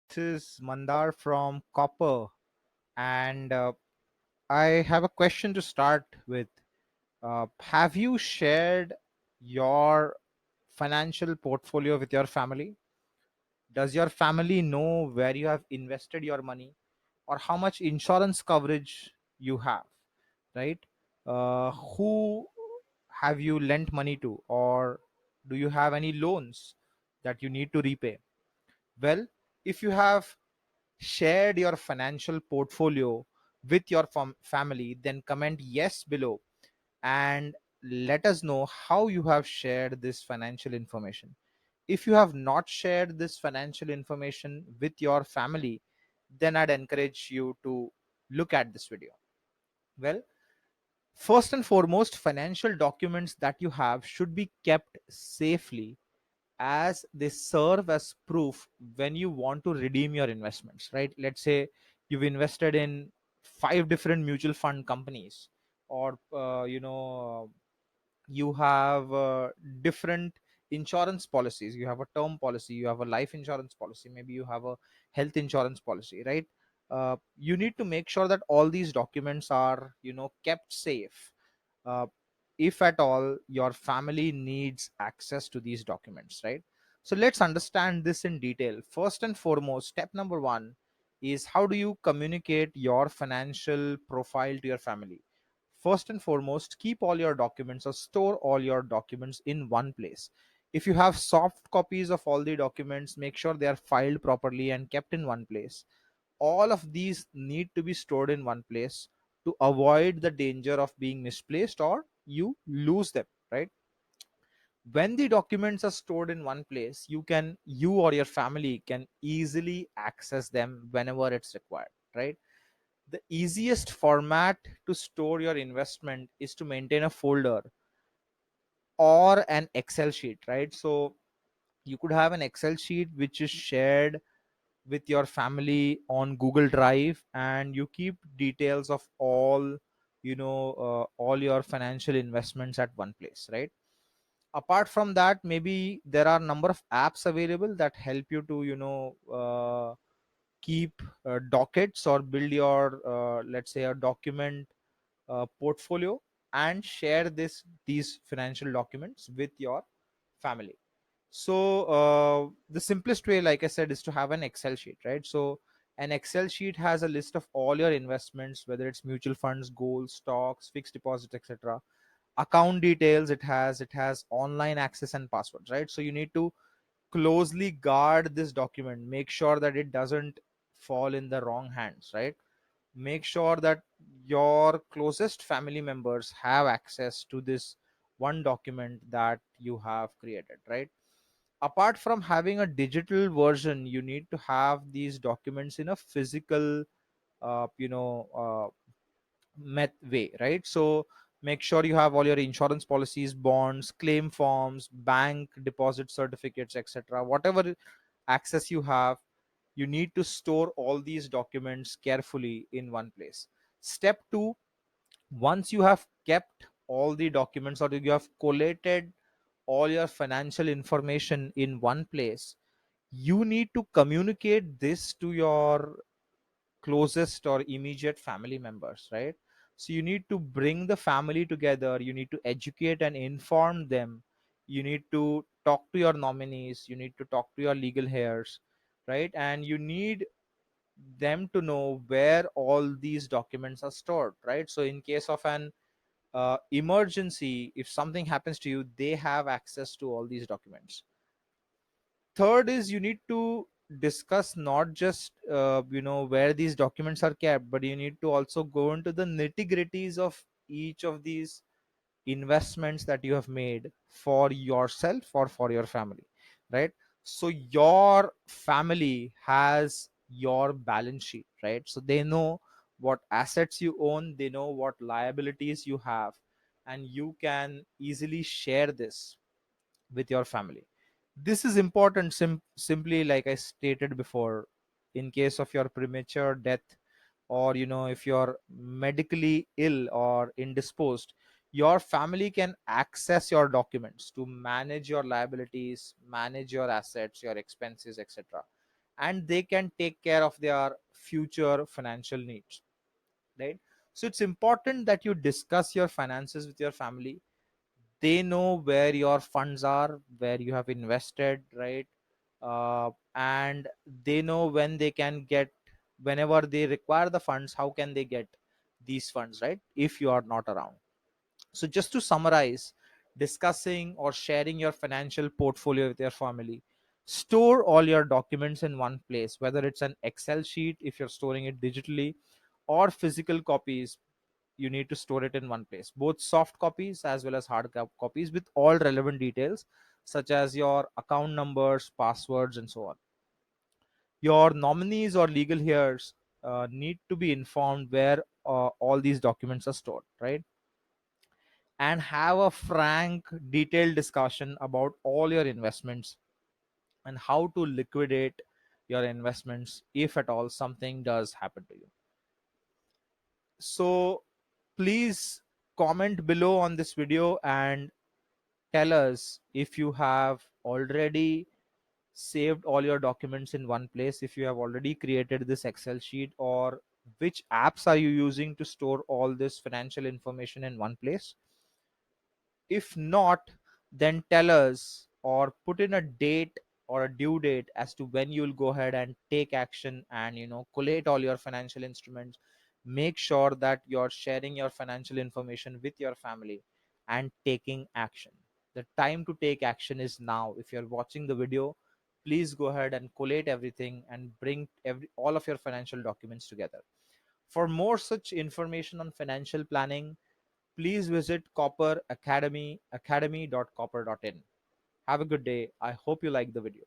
This is Mandar from Copper, and I have a question to start with. Have you shared your financial portfolio with your family? Does your family know where you have invested your money or how much insurance coverage you have? Right? Who have you lent money to, or do you have any loans that you need to repay? Well, if you have shared your financial portfolio with your family, then comment yes below and let us know how you have shared this financial information. If you have not shared this financial information with your family, then I'd encourage you to look at this video. Well, first and foremost, financial documents that you have should be kept safely as they serve as proof when you want to redeem your investments, right? Let's say you've invested in five different mutual fund companies, or you have different insurance policies. You have a term policy, you have a life insurance policy, maybe you have a health insurance policy, right? You need to make sure that all these documents are kept safe, uh, if at all your family needs access to these documents, right? So let's understand this in detail. First and foremost, step number one is, how do you communicate your financial profile to your family? First and foremost, keep all your documents or store all your documents in one place. If you have soft copies of all the documents, make sure they are filed properly and kept in one place. All of these need to be stored in one place to avoid the danger of being misplaced or you lose them, right? When the documents are stored in one place, you or your family can easily access them whenever it's required, right? The easiest format to store your investment is to maintain a folder or an Excel sheet, right? So you could have an Excel sheet which is shared with your family on Google Drive, and you keep details of all your financial investments at one place, right? Apart from that, maybe there are number of apps available that help you to keep dockets or build your let's say a document portfolio and share these financial documents with your family. So the simplest way, like I said, is to have an Excel sheet, right? So an Excel sheet has a list of all your investments, whether it's mutual funds, gold, stocks, fixed deposits, etc. Account details, it has online access and passwords, right? So you need to closely guard this document, make sure that it doesn't fall in the wrong hands, right? Make sure that your closest family members have access to this one document that you have created, right? Apart from having a digital version, you need to have these documents in a physical uh, you know uh, way, right? So make sure you have all your insurance policies, bonds, claim forms, bank deposit certificates, etc. Whatever access you have, you need to store all these documents carefully in one place. Step 2, once you have kept all the documents or you have collated all your financial information in one place, you need to communicate this to your closest or immediate family members, right? So you need to bring the family together, you need to educate and inform them, you need to talk to your nominees, you need to talk to your legal heirs, right? And you need them to know where all these documents are stored, right? So in case of an emergency, if something happens to you, they have access to all these documents. Third is, you need to discuss not just where these documents are kept, but you need to also go into the nitty gritties of each of these investments that you have made for yourself or for your family, right? So your family has your balance sheet, right? So they know what assets you own, they know what liabilities you have, and you can easily share this with your family. This is important, simply like I stated before, in case of your premature death, or if you're medically ill or indisposed, your family can access your documents to manage your liabilities, manage your assets, your expenses, etc. and they can take care of their future financial needs, right? So it's important that you discuss your finances with your family. They know where your funds are, where you have invested, right? And they know when they can get, whenever they require the funds, how can they get these funds, right, if you are not around. So just to summarize, discussing or sharing your financial portfolio with your family, store all your documents in one place, whether it's an Excel sheet if you're storing it digitally, or physical copies. You need to store it in one place, both soft copies as well as hard copies, with all relevant details such as your account numbers, passwords, and so on. Your nominees or legal heirs need to be informed where all these documents are stored, right? And have a frank, detailed discussion about all your investments and how to liquidate your investments if at all something does happen to you. So please comment below on this video and tell us if you have already saved all your documents in one place, if you have already created this Excel sheet, or which apps are you using to store all this financial information in one place. If not, then tell us or put in a date or a due date as to when you'll go ahead and take action and collate all your financial instruments. Make sure that you're sharing your financial information with your family and taking action. The time to take action is now. If you're watching the video, please go ahead and collate everything and bring all of your financial documents together. For more such information on financial planning, please visit Copper Academy, academy.copper.in. Have a good day. I hope you like the video.